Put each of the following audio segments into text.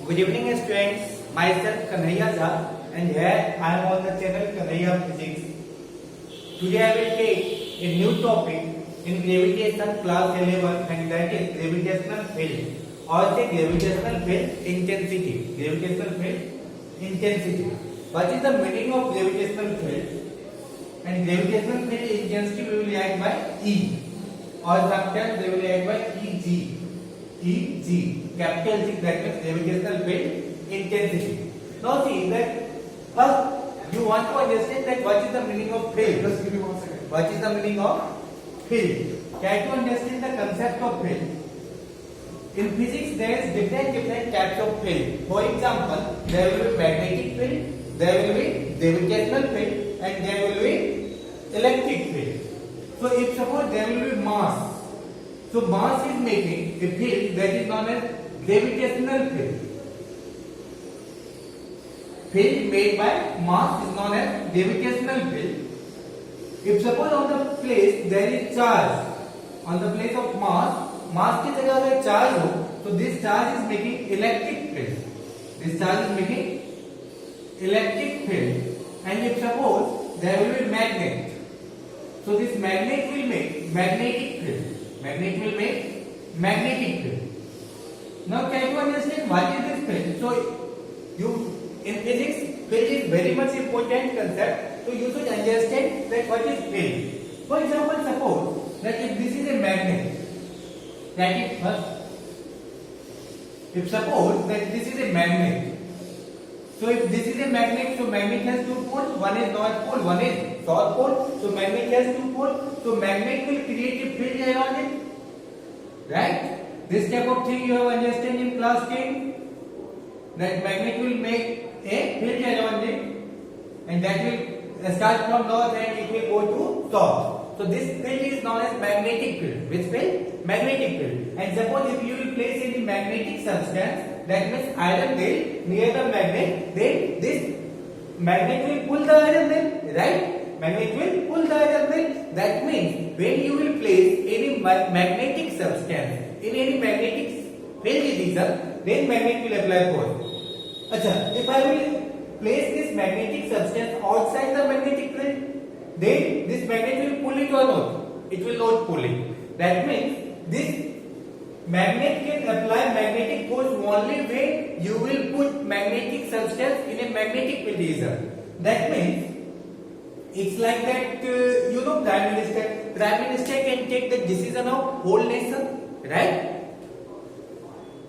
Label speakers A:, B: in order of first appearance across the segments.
A: Good evening students, myself Kanhaiya Jha and here I am on the channel Kanhaiya Physics. Today I will take a new topic in gravitation class 11 and that is gravitational field or say gravitational field intensity. Gravitational field intensity. What is the meaning of gravitational field? And gravitational field intensity we will write by E or sometimes they will write by EG. EG, capital G, that means gravitational field intensity. Now see that first you want to understand that what is the meaning of field.
B: Just give me 1 second.
A: What is the meaning of field? Try to understand the concept of field. In physics there is different types of field. For example, there will be magnetic field, there will be gravitational field and there will be electric field. So if suppose there will be mass, so mass is making a field that is known as gravitational field. Field made by mass is known as gravitational field. If suppose on the place there is charge, on the place of mass की जगह अगर charge हो, तो this charge is making electric field. This charge is making electric field. And if suppose there will be magnet, so this magnet will make magnetic field. Magnet will make magnetic field. Now try to understand what is this field. So you in physics, field is very much important concept. So you should understand that what is field. For example, suppose that if this is a magnet, that is first. If suppose that this is a magnet, so if this is a magnet, so magnet has two poles. One is north pole, one is south pole. So magnet has two poles. So magnet will create a field around it. Right? This type of thing you have understand in class 10. That magnet will make a field around it, and that will start from north and it will go to south. So this field is known as magnetic field. Which field? Magnetic field. And suppose if you will place any magnetic substance, that means iron nail near the magnet, then this magnet will pull the iron nail, right? Magnet will pull the iron nail. That means when you will place any magnetic substance in any magnetic field region, then magnet will apply force. Acha, if I will place this magnetic substance outside the magnetic field, then this magnet will pull it or not? It will not pull it. That means this magnet can apply magnetic force only when you will put magnetic substance in a magnetic field region. That means it's like that Prime Minister. Prime Minister can take the decision of whole nation, right?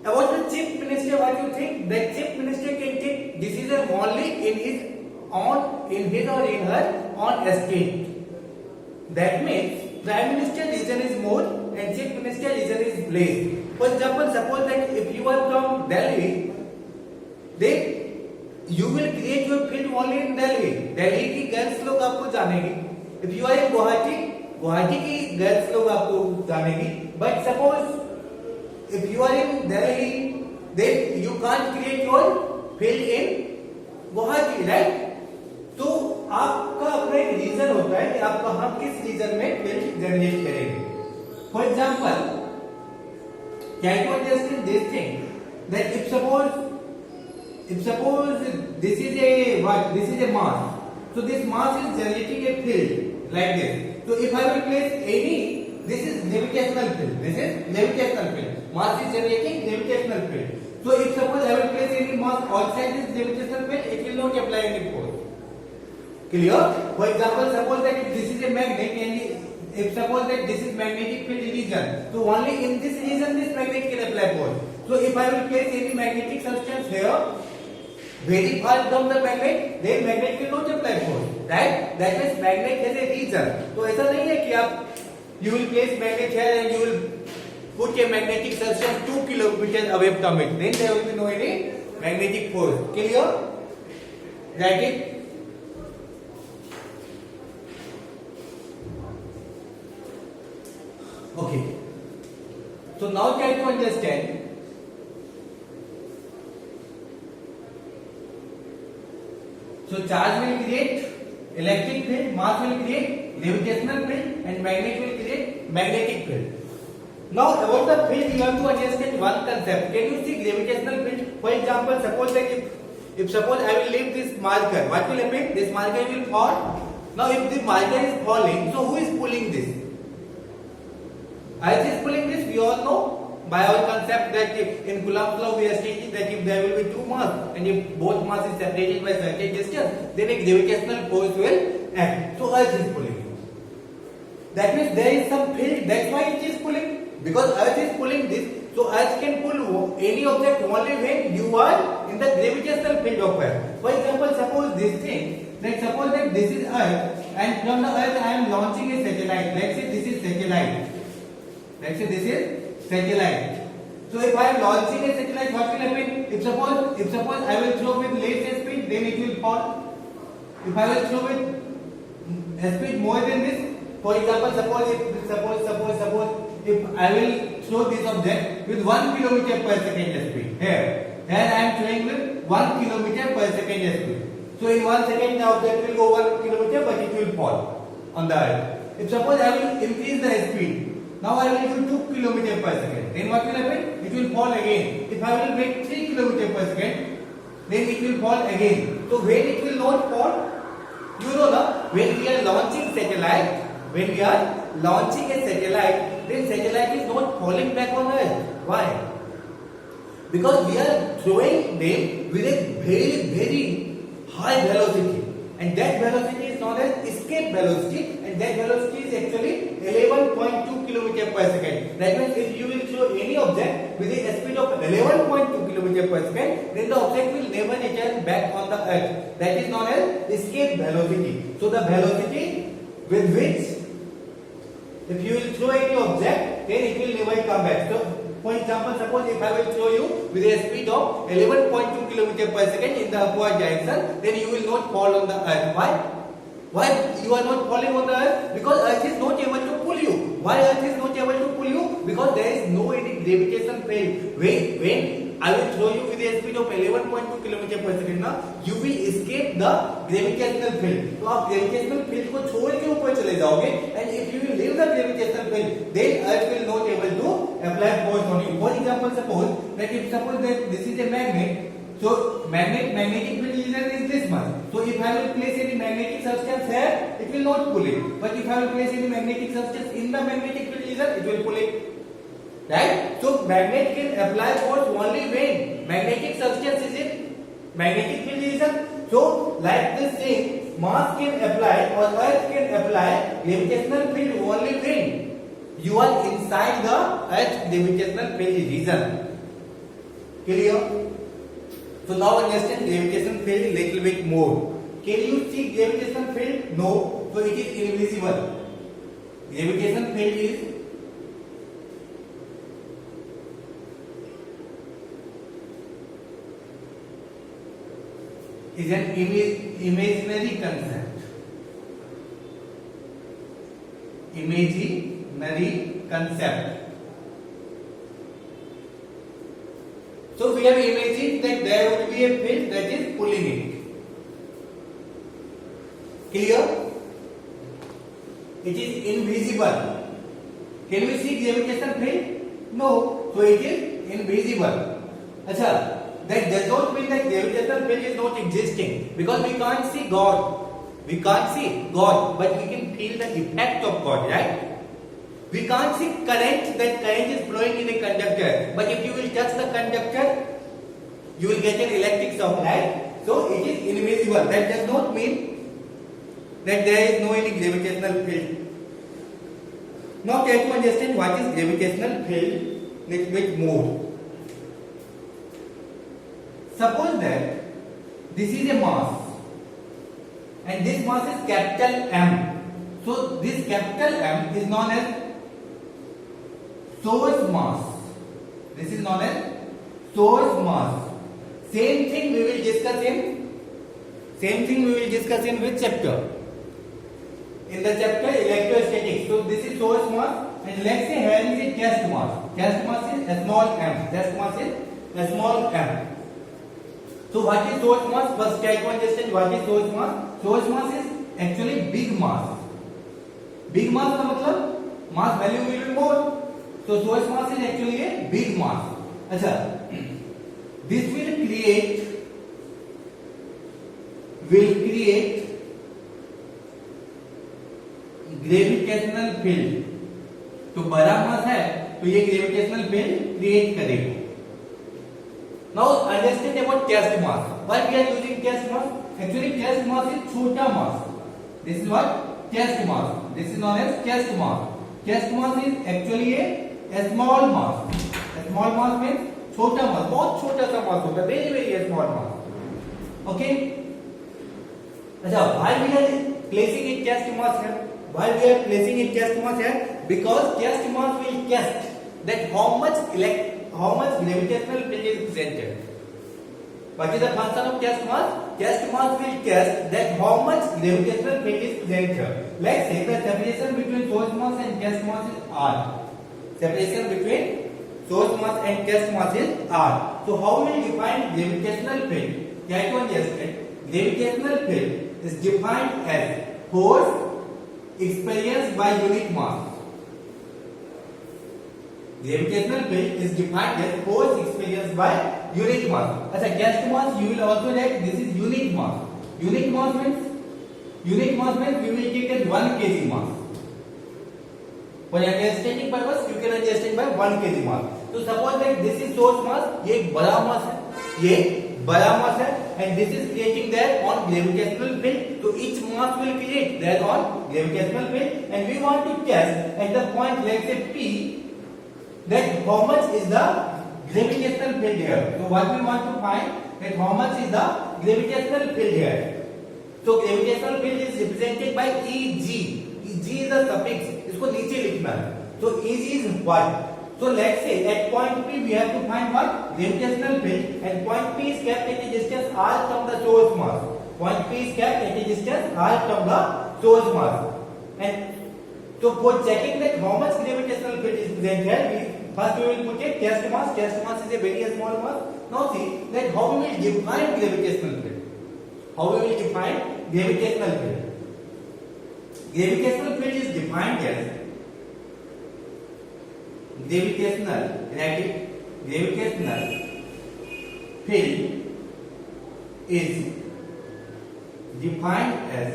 A: About the Chief Minister, what do you think? The Chief Minister can take decision only in his or in her own state. That means Prime Minister region is more and Chief Minister region is less. For example, suppose that if you are from Delhi, then you will create your field only in Delhi. Delhi की girls लोग आपको जानेगी. If you are in Guwahati, Guwahati की girls लोग आपको जानेगी. But suppose if you are in Delhi, then you can't create your field in Guwahati, right? तो आपका अपना एक रीजन होता है कि आप कहाँ किस रीजन में फील्ड जनरेट करेंगे. For example, can you understand this thing that if suppose this is a what? This is a mass. So this mass is generating a field like this. So if I will place any, this is gravitational field. This is gravitational field. Mass is generating gravitational field. So if suppose I will place any mass outside this gravitational field, it will not apply any force. Clear? For example, suppose that if this is a magnet and if suppose that this is magnetic field region, so only in this region this magnet can apply force. So if I will place any magnetic substance here, very far from the magnet, then magnet will not apply force, right? That means magnet has a region. तो ऐसा नहीं है कि आप you will place magnet here and you will put a magnetic substance 2 kilometers away from it, then there will be no any magnetic force. Clear? Write it. Okay. So now try to understand. So charge will create electric field, mass will create gravitational field, and magnet will create magnetic field. Now about the field, you have to understand understand one concept. Can you see gravitational field? For example, suppose that if suppose I will leave this marker, what will happen? This marker will fall. Now if the marker is falling, so who is pulling this? Earth is pulling this. We all know by our concept that in Coulomb's law we are stating that if there will be two mass and if both mass is separated by certain distance, then a gravitational force will act. So Earth is pulling you. That means there is some field. That's why it is pulling. Because Earth is pulling this, so Earth can pull any object only when you are in the gravitational field of Earth. For example, suppose this thing, suppose that this is Earth, and from the Earth I am launching a satellite. Let's say this is satellite. Let's say this is satellite. So if I am launching a satellite, what will happen? If suppose I will throw with less speed, then it will fall. If I will throw with a speed more than this, for example, suppose if I will throw this object with 1 kilometer per second speed here I am throwing with 1 kilometer per second speed. So in 1 second the object will go 1 kilometer, but it will fall on the earth. If suppose I will increase the speed, now I will do 2 kilometer per second, then what will happen? It will fall again. If I will make 3 kilometer per second, then it will fall again. So when it will not fall, you know that when we are launching satellite, then satellite is not falling back on Earth. Why? Because we are throwing them with a very, very high velocity, and that velocity is known as escape velocity, and that velocity is actually 11.2 km per second. That means if you will throw any object with a speed of 11.2 km per second, then the object will never return back on the Earth. That is known as escape velocity. So the velocity with which if you will throw any object, then it will never come back. So, for example, suppose if I will throw you with a speed of 11.2 km per second in the upward direction, then you will not fall on the earth. Why? Why you are not falling on the earth? Because earth is not able to pull you. Why earth is not able to pull you? Because there is no any gravitation field. When I will throw you with a speed of 11.2 km per second, now you will escape the gravitational field. तो आप gravitational field को छोड़ के ऊपर चले जाओगे, and if you will leave the gravitational field, then Earth will not able to apply force on you. For example, suppose that this is a magnet. So magnetic field is this much. So if I will place any magnetic substance here, it will not pull it. But if I will place any magnetic substance in the magnetic field, it will pull it. Right? So magnet can apply force only when magnetic substance is in magnetic field region. So like this thing, mass can apply or Earth can apply gravitational field only when you are inside the Earth gravitational field region. Clear? So now understand gravitational field a little bit more. Can you see gravitational field? No. So it is invisible. Gravitational field is an imaginary concept. Imaginary concept. So we have imagined that there will be a field that is pulling it. Clear? It is invisible. Can we see gravitational field? No. So it is invisible. Achha. That does not mean that gravitational field is not existing, because we can't see God. We can't see God, but we can feel the effect of God, right? We can't see current, that current is flowing in a conductor, but if you will touch the conductor, you will get an electric shock, right? So it is invisible. That does not mean that there is no any gravitational field. Now try to understand what is gravitational field little bit more. Suppose that this is a mass and this mass is capital M. So this capital M is known as source mass. This is known as source mass. Same thing we will discuss in which chapter? In the chapter electrostatics. So this is source mass, and let's say here is a test mass. Test mass is a small m. Test mass is a small m. So what is source mass? First try to understand what is source mass. Source mass is actually big mass. Big mass का मतलब mass value will be more. So source mass is actually a big mass. अच्छा, this will create gravitational field. तो बड़ा mass है तो ये gravitational field create करेगा। Now understand about test mass. Why we are using test mass? Actually test mass is छोटा mass. This is what test mass, this is known as test mass. Test mass is actually a small mass. Small mass means छोटा mass, बहुत छोटा सा mass होता है, very very small mass. Okay, अच्छा, why we are placing a test mass here? Why we are placing a test mass here? Because test mass will test that how much gravitational field is presented. What is the function of test mass? Test mass will test that how much gravitational field is present here. Let's say the separation between source mass and test mass is r. Separation between source mass and test mass is r. So how will we define gravitational field? That one yesterday. Gravitational field is defined as force experienced by unit mass. Gravitational field is defined as force experienced by unit mass. अच्छा, test mass you will also write this is unit mass. Unit mass means we will take as 1 kg mass. For understanding purpose you can understand by 1 kg mass. So suppose that this is source mass, ये एक बड़ा mass है, ये बड़ा mass है, and this is creating there on gravitational field. So each mass will create there on gravitational field, and we want to test at the point let's say P that how much is the gravitational field here. So what we want to find that how much is the gravitational field here. So gravitational field is represented by Eg. Eg is a suffix, इसको नीचे लिखना है. So Eg is what? So let's say at point P we have to find what? Gravitational field, and point P is kept at a distance r from the source mass. Point P is kept at a distance r from the source mass. And so for checking that how much gravitational field is present here, first we will put a test mass. Test mass is a very small mass. Now see that how we will define gravitational field. How we will define gravitational field? Gravitational field is defined as gravitational field is defined as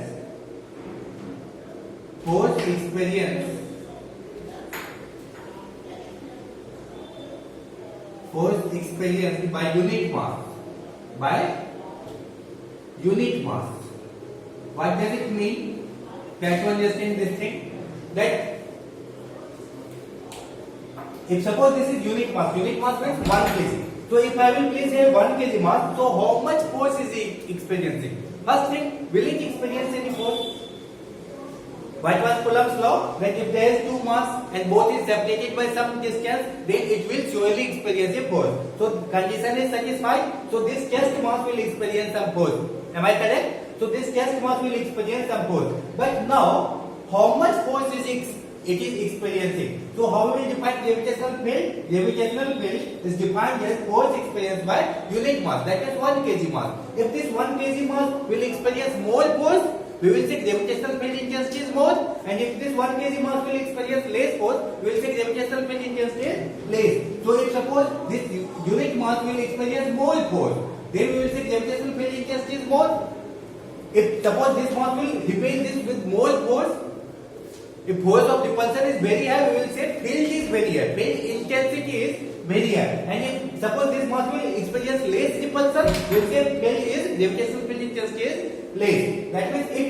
A: force experienced by unit mass. What does it mean? Try to understand this thing, that if suppose this is unit mass means 1 kg. So if I will place here 1 kg mass, so how much force is it experiencing? First thing, will it experience any force? What was Coulomb's law? That if there is two mass and both is separated by some distance, then it will surely experience a force. So condition is satisfied. So this test mass will experience some force. Am I correct? So this test mass will experience some force. But now, how much force is it is experiencing? So how will we define gravitational field? Gravitational field is defined as force experienced by unit mass, that is 1 kg mass. If this 1 kg mass will experience more force, we will say gravitational field intensity is more, and if this 1 kg mass will experience less force, we will say gravitational field intensity is less. So if suppose this unit mass will experience more force, then we will say gravitational field intensity is more. If suppose this mass will repel this with more force, if force of repulsion is very high, we will say field is very high, field intensity is very high. And if suppose this mass will experience less repulsion, we will say gravitational field intensity is less. That means if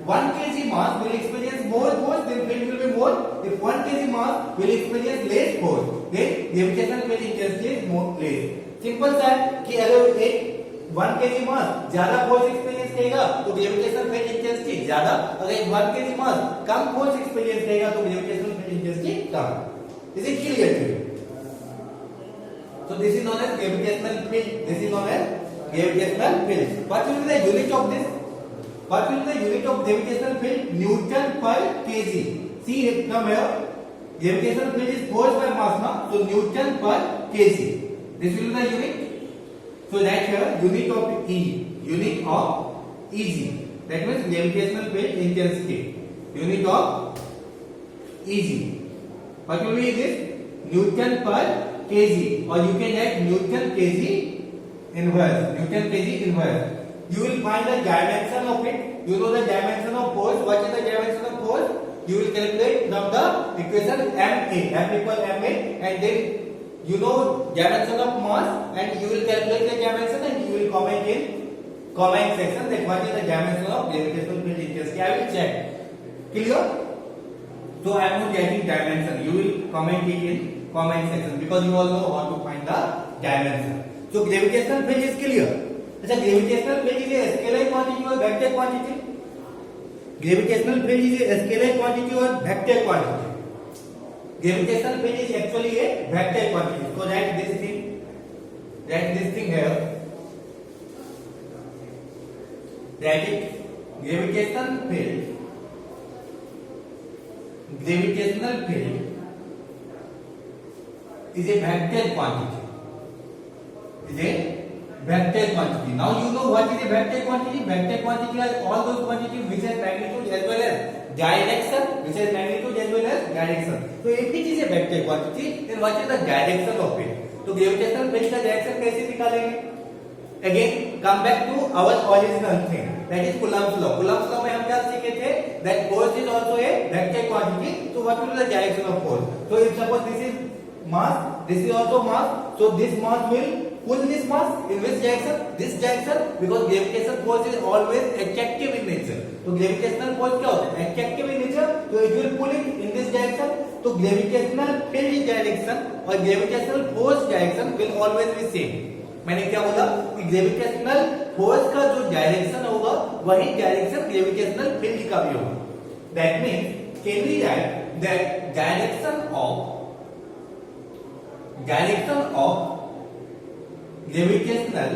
A: 1 kg mass will experience more force, then field will be more. If 1 kg mass will experience less force, then gravitational field intensity is more less. Simple सा है कि अगर एक 1 kg मास ज्यादा force experience करेगा तो gravitational field intensity ज्यादा, अगर 1 kg मास कम फोर्स एक्सपीरियंस करेगा तो ग्रेविटेशनल फील्ड इंटेंसिटी कम. Is it clear to you? So this is known as gravitational field. This is known as gravitational field. What will be the unit of this? What will be the unit of gravitational field? Newton per kg. See it come here. Gravitational field is force by mass, na? So Newton per kg. This will be the unit. So that here unit of E, unit of Eg. That means gravitational field intensity. Unit of Eg. What will be this? Newton per kg, or you can write Newton kg inverse. Newton kg inverse. You will find the dimension of it. You know the dimension of force. What is the dimension of force? You will calculate from the equation Ma. M equal Ma, and then you know dimension of mass, and you will calculate the dimension, and you will comment in comment section that what is the dimension of gravitational field intensity. I will check. Clear? So I am not getting dimension. You will comment it in comment section because you all know how to find the dimension. So gravitational field is clear. अच्छा, gravitational field is a scalar quantity or vector quantity? Gravitational field is a scalar quantity or vector quantity? Gravitational field is actually a vector quantity. So write this thing here. That is gravitational field is a vector quantity. Now you know what is a vector quantity. Vector quantity are all those quantities which has magnitude as well as direction. So if it is a vector quantity, then what is the direction of it? So gravitational field का direction कैसे निकालेंगे? Again, come back to our original thing. That is Coulomb's law. Coulomb's law में हम क्या सीखे थे? That force is also a vector quantity. So what will be the direction of force? So if suppose this is mass, this is also mass. So this mass will pull this mass in which direction? This direction, because gravitational force is always attractive in nature. So gravitational force क्या होता है? Attractive in nature. So it will pull it in this direction. So gravitational field direction और gravitational force direction will always be same. मैंने क्या बोला कि gravitational force का जो डायरेक्शन होगा वही डायरेक्शन ग्रेविटेशनल फील्ड का भी होगा. That means can we write that direction of gravitational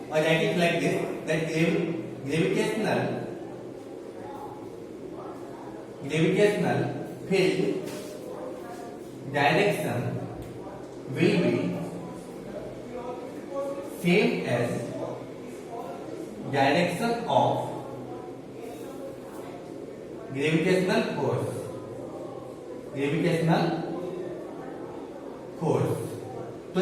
A: or write it like this, that gravitational field direction will be same as direction of gravitational force. तो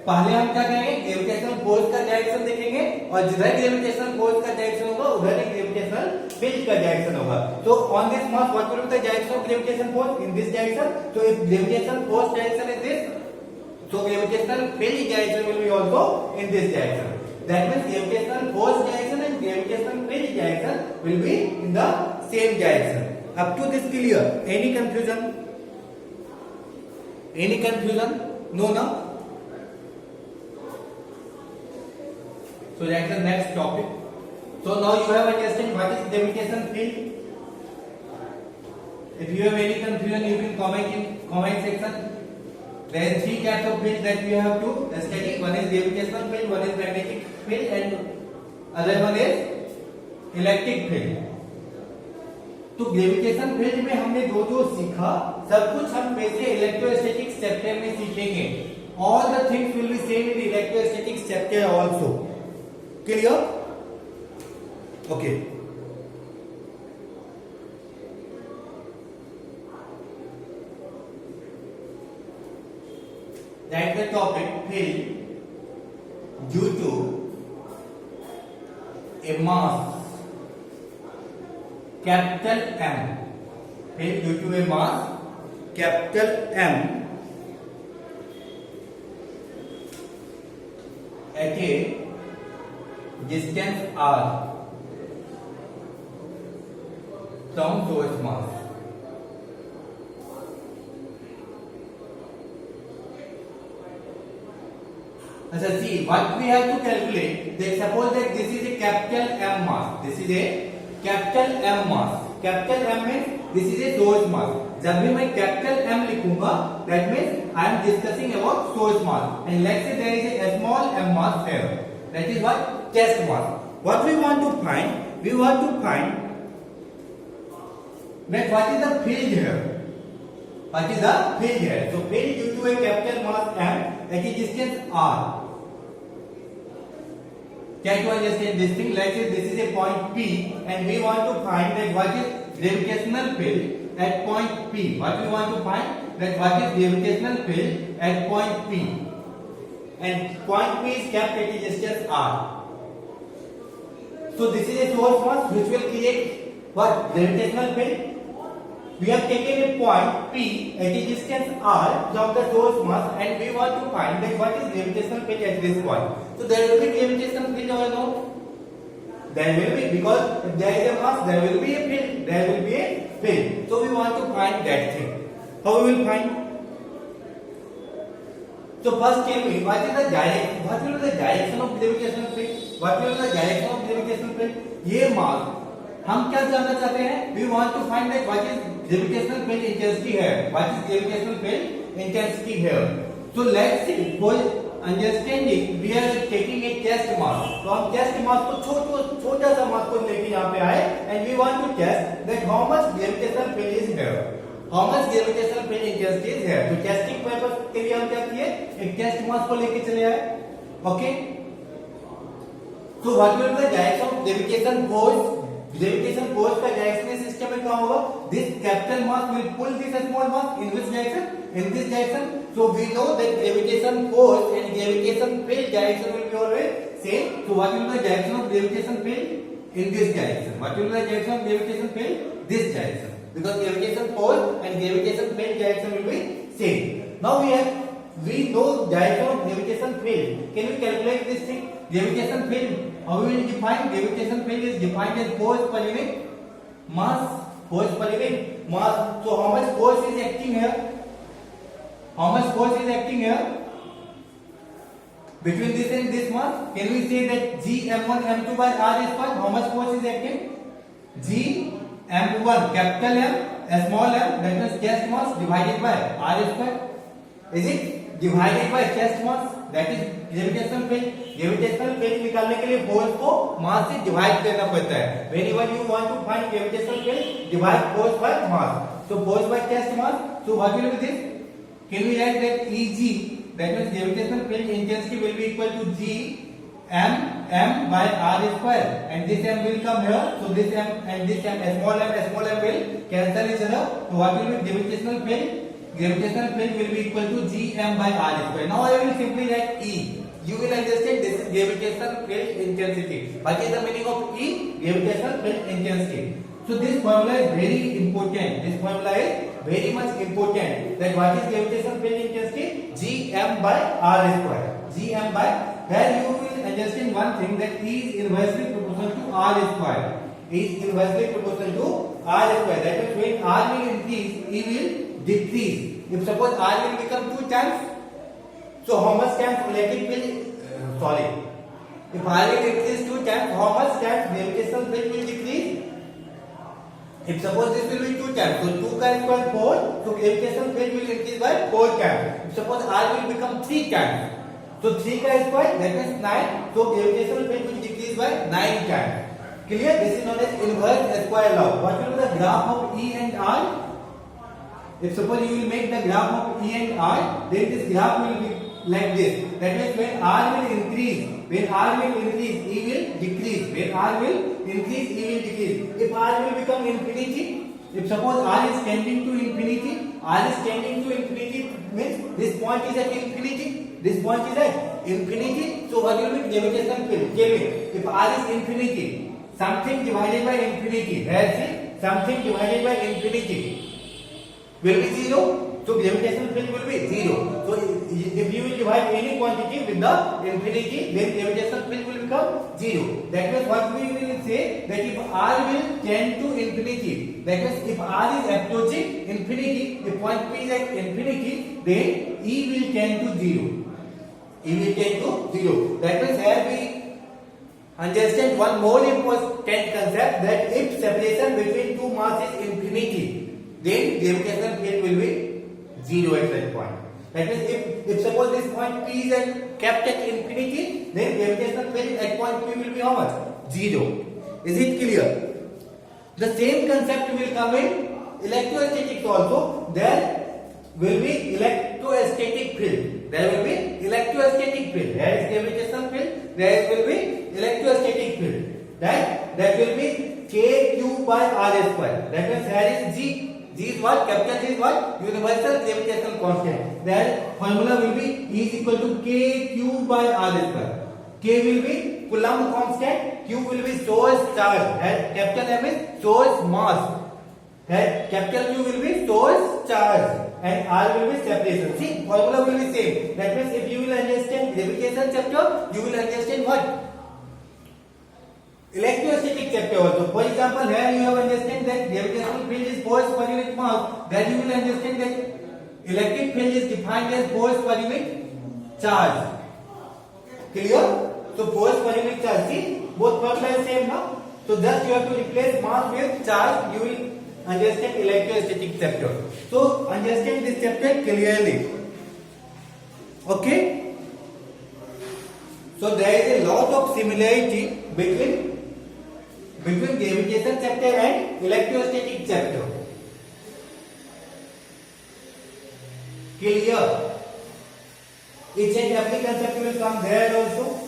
A: पहले हम क्या करेंगे? ग्रेविटेशनल फोर्स का direction देखेंगे और जिधर ग्रेविटेशनल फोर्स का डायरेक्शन होगा उधर ही ग्रेविटेशनल फील्ड का डायरेक्शन होगा. तो on this mass what will be the direction of gravitation force in this direction. तो if gravitational force direction is this, so gravitational field direction will be also in this direction. That means gravitational force direction and gravitational field direction will be in the same direction. Up to this clear? Any confusion? No, no. So that's the next topic. So now you have understood what is gravitational field. If you have any confusion, you can comment in comment section. There are three types of field that we have to study. One is gravitational field, one is magnetic field, and other one is electric field. तो gravitation field में हमने जो सीखा सब कुछ हम वैसे electrostatics chapter में सीखेंगे. All the things will be same in the electrostatics chapter also. Clear? Okay. That's the topic, field due to a mass capital M. Field due to a mass capital M at a distance r from source mass. So see, what we have to calculate, that suppose that this is a capital M mass. This is a capital M mass. Capital M means this is a source mass. जब भी मैं capital M लिखूंगा, that means I am discussing about source mass. And let's say there is a small m mass here. That is what? Test mass. What we want to find? We want to find that what is the field here. What is the field here? So field due to a capital mass M at a distance r. Try to understand this thing. Let's say this is a point P and we want to find that what is gravitational field at point P. What we want to find? That what is gravitational field at point P? And point P is kept at a distance r. So this is a source mass which will create what? Gravitational field. We have taken a point P at a distance r from the source mass, and we want to find that what is gravitational field at this point. So there will be gravitational field or no? There will be, because if there is a mass, there will be a field. There will be a field. So we want to find that thing. How we will find? So first tell me, what is the direction? What will be the direction of gravitational field? What will be the direction of gravitational field? ये मास हम क्या जानना चाहते हैं? We want to find that what is gravitational field intensity here. What is gravitational field intensity here? So let's see. For understanding, we are taking a test mass. तो हम test mass को छोटा सा मास को लेके यहाँ पे आए, and we want to test that how much gravitational field is here. How much gravitational field intensity is here. तो टेस्टिंग पर्पस के लिए हम क्या किए? एक टेस्ट मास को लेके चले आए. Okay. So what will be the direction of gravitation force? Gravitation force का डायरेक्शनल सिस्टम में क्या होगा? This capital mass will pull this small mass in which direction? In this direction. So we know that gravitation force and gravitation field direction will be always same. So what will be the direction of gravitation field? In this direction. What will be the direction of gravitation field? This direction. Because gravitation force and gravitation field direction will be same. Now we know direction of gravitation field. Can we calculate this thing? Gravitation field. How we will define? Gravitation field is defined as force per unit mass. Force per unit mass. So how much force is acting here? How much force is acting here? Between this and this mass, can we say that G m1 m2 by r is equal? How much force is acting? G m1 capital M small m, that means chest mass divided by r square. Is it divided by chest mass? That is gravitational field. Gravitational field निकालने के लिए force को mass से divide करना पड़ता है. Whenever you want to find gravitational field, divide force by mass. So force by chest mass. So what will be this? Can we write that Eg, that means gravitational field intensity will be equal to G m by r square, and this m will come here. So this m and this m, small m will cancel each other. So what will be gravitational field? Gravitational field will be equal to Gm by r square. Now I will simply write E. You will understand this is gravitational field intensity. What is the meaning of E? Gravitational field intensity. So this formula is very important. This formula is very much important. That what is gravitational field intensity? Gm by r square. Gm by, where you will understand one thing, that E is inversely proportional to r square. E is inversely proportional to r square. That means when r will increase, E will decrease. If suppose r will become 2 times, so how much times electric field? If r will increase 2 times, how much times gravitational field will decrease? If suppose this will be 2 times, so 2 का square 4, so gravitational field will increase by 4 times. If suppose r will become 3 times, so 3 का square, that means 9, so gravitational field will decrease by 9 times. Clear? This is known as inverse square law. What will be the graph of E and R? If suppose you will make the graph of E and R, then this graph will be like this. That means when R will increase, E will decrease. When R will increase, E will decrease. If R will become infinity, if suppose R is tending to infinity, means this point is at infinity. This point is at infinity. So what will be gravitational field? Tell me. If R is infinity, something divided by infinity. Let's see. Something divided by infinity will be 0. So gravitational field will be 0. So if you will divide any quantity with the infinity, then gravitational field will become 0. That means what we will say, that if R will tend to infinity, that means if R is approaching infinity, if point P is at infinity, then E will tend to 0. E will tend to 0. That means here we understand one more important concept, that if separation between two masses is infinity, then gravitational field will be 0 at that point. That means if suppose this point P is kept at infinity, then gravitational field at point P will be how much? 0. Is it clear? The same concept will come in electrostatics also. There will be electrostatic field. There will be electrostatic field. There is gravitational field. There will be electrostatic field. That will be kq by r square. That means here is g. G is what? Capital G is what? Universal gravitational constant. That formula will be E is equal to kq by r square. K will be Coulomb constant. Q will be source charge. And capital M is source mass. And capital Q will be source charge. And R will be separation. See, formula will be same. That means if you will understand gravitation chapter, you will understand what? Electrostatic chapter also. For example, here you have understand that gravitational field is force per unit mass. Then you will understand that electric field is defined as force per unit charge. Clear? So force per unit charge. See, both formula is same now. So thus you have to replace mass with charge. You will understand electrostatic chapter. So understand this chapter clearly. Okay? So there is a lot of similarity between gravitation chapter and electrostatic chapter. Clear? Each and every concept will come there also.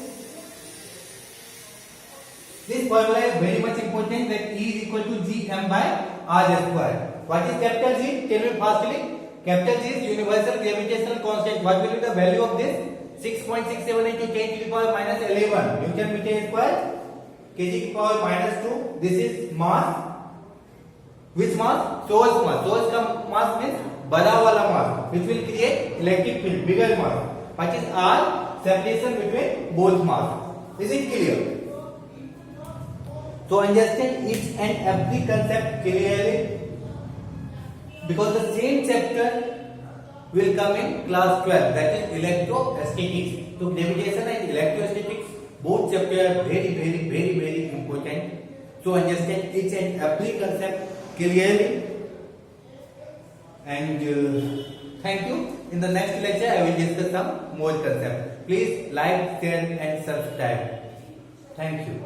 A: This formula is very much important, that E is equal to Gm by R square. What is capital G? Tell me fastly. Capital G is universal gravitational constant. What will be the value of this? 6.678 into 10 to the power minus 11 Newton meter square. Kg to the power minus 2. This is mass. Which mass? Source mass. Source ka mass means bada wala mass, which will create electric field, bigger mass. What is R? Separation between both mass. Is it clear? So understand each and every concept clearly, because the same chapter will come in class 12, that is electrostatics. So gravitation and electrostatics, both chapters are very important. So understand each and every concept clearly. And thank you. In the next lecture, I will discuss some more concepts. Please like, share and subscribe. Thank you.